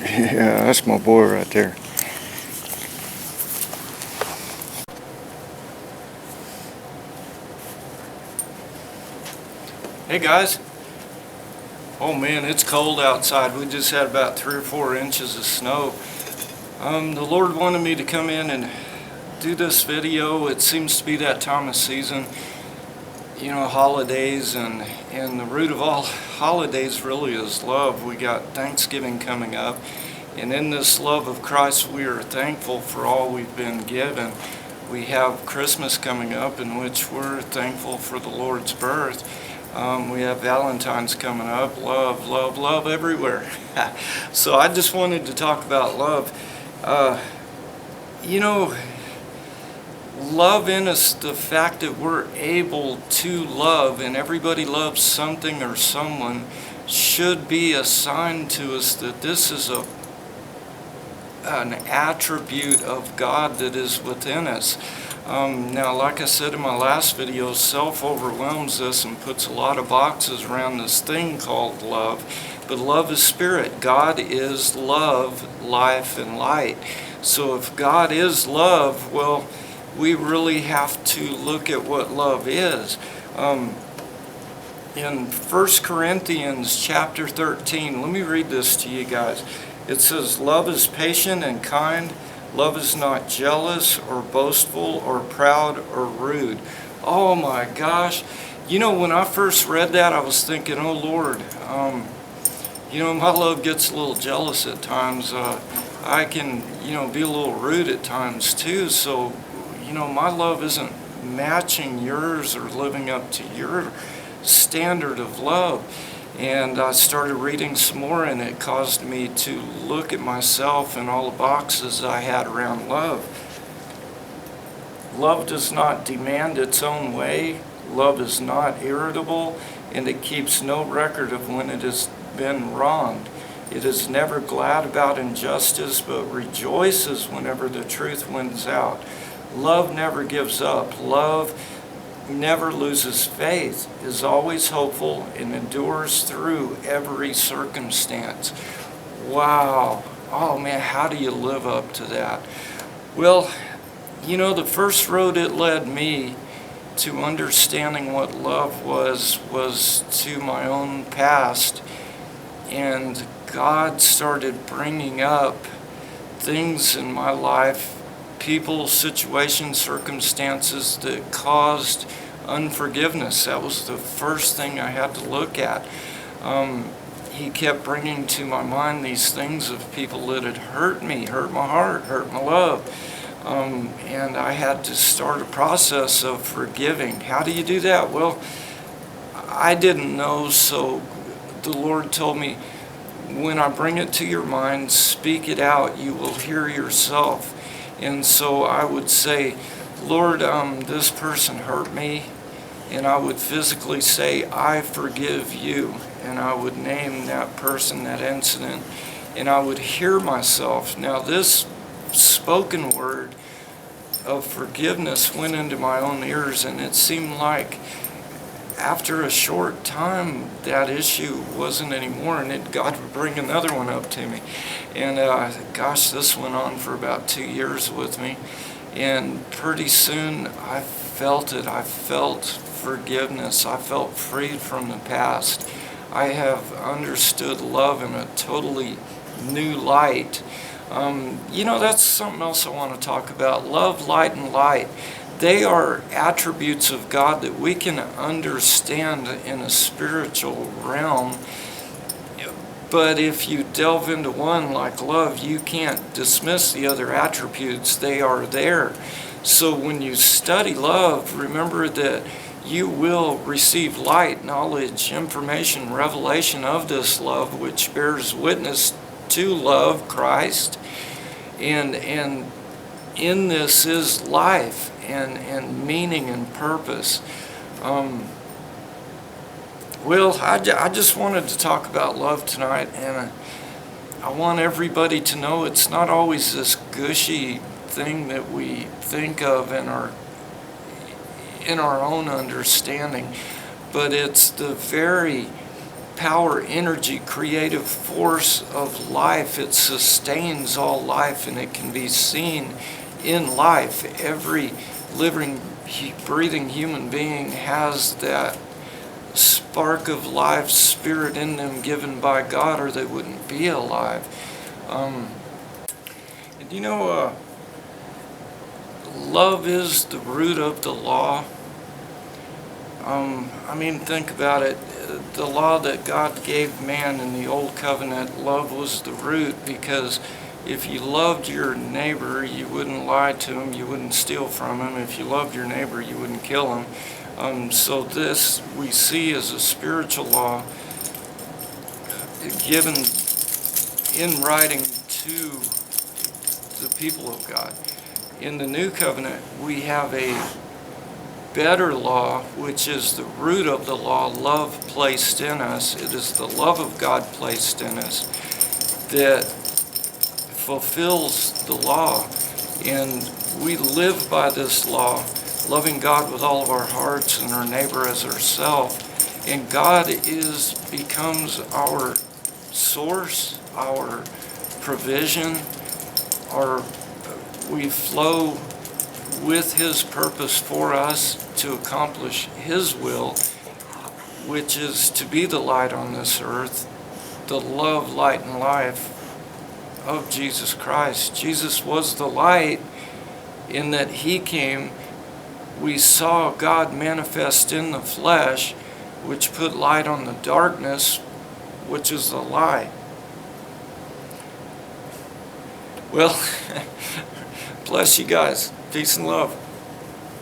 Yeah, that's my boy right there. Hey guys. Oh man, it's cold outside. We just had about 3 or 4 inches of snow. The Lord wanted me to come in and do this video. It seems to be that time of season, you know, holidays, and the root of all holidays really is love. We got Thanksgiving coming up, and in this love of Christ we are thankful for all we've been given. We have Christmas coming up, in which we're thankful for the Lord's birth. We have Valentine's coming up. Love, love, love everywhere. So I just wanted to talk about love. You know, love in us, the fact that we're able to love, and everybody loves something or someone, should be a sign to us that this is an attribute of God that is within us. Now, like I said in my last video, self overwhelms us and puts a lot of boxes around this thing called love. But love is spirit. God is love, life, and light. So if God is love, well, we really have to look at what love is. In 1 Corinthians chapter 13, let me read this to you guys. It says, "Love is patient and kind. Love is not jealous or boastful or proud or rude." Oh my gosh. You know, when I first read that, I was thinking, oh Lord, you know, my love gets a little jealous at times. I can, you know, be a little rude at times too. So, you know, my love isn't matching yours or living up to your standard of love. And I started reading some more, and it caused me to look at myself and all the boxes I had around love. Love does not demand its own way. Love is not irritable, and it keeps no record of when it has been wronged. It is never glad about injustice, but rejoices whenever the truth wins out. Love never gives up. Love never loses faith, is always hopeful, and endures through every circumstance. Wow. Oh man, how do you live up to that? Well, you know, the first road it led me to understanding what love was to my own past. And God started bringing up things in my life, people, situations, circumstances that caused unforgiveness. That was the first thing I had to look at. He kept bringing to my mind these things of people that had hurt me, hurt my heart, hurt my love. And I had to start a process of forgiving. How do you do that? Well, I didn't know, so the Lord told me, when I bring it to your mind, speak it out, you will hear yourself. And so I would say, Lord, this person hurt me, and I would physically say, I forgive you, and I would name that person, that incident, and I would hear myself. Now this spoken word of forgiveness went into my own ears, and it seemed like after a short time that issue wasn't anymore, and God would bring another one up to me. And gosh, this went on for about 2 years with me, and pretty soon I felt it. I felt forgiveness. I felt freed from the past. I have understood love in a totally new light. You know, that's something else I want to talk about. Love, light, and light. They are attributes of God that we can understand in a spiritual realm. But if you delve into one like love, you can't dismiss the other attributes. They are there. So when you study love, remember that you will receive light, knowledge, information, revelation of this love, which bears witness to love, Christ. And in this is life and meaning and purpose. Well, I just wanted to talk about love tonight, and I want everybody to know it's not always this gushy thing that we think of in our own understanding, but it's the very power, energy, creative force of life. It sustains all life, and it can be seen in life. Every living, breathing human being has that spark of life, spirit in them given by God, or they wouldn't be alive. And you know, love is the root of the law. I mean, think about it. The law that God gave man in the Old Covenant, love was the root, because if you loved your neighbor, you wouldn't lie to him, you wouldn't steal from him. If you loved your neighbor, you wouldn't kill him. So this we see as a spiritual law given in writing to the people of God. In the New Covenant, we have a better law, which is the root of the law, love placed in us. It is the love of God placed in us that fulfills the law. And we live by this law, loving God with all of our hearts and our neighbor as ourselves. And God becomes our source, our provision, we flow with His purpose for us to accomplish His will, which is to be the light on this earth, the love, light, and life of Jesus Christ. Jesus was the light in that He came. We saw God manifest in the flesh, which put light on the darkness, which is the lie. Well, bless you guys. Peace and love.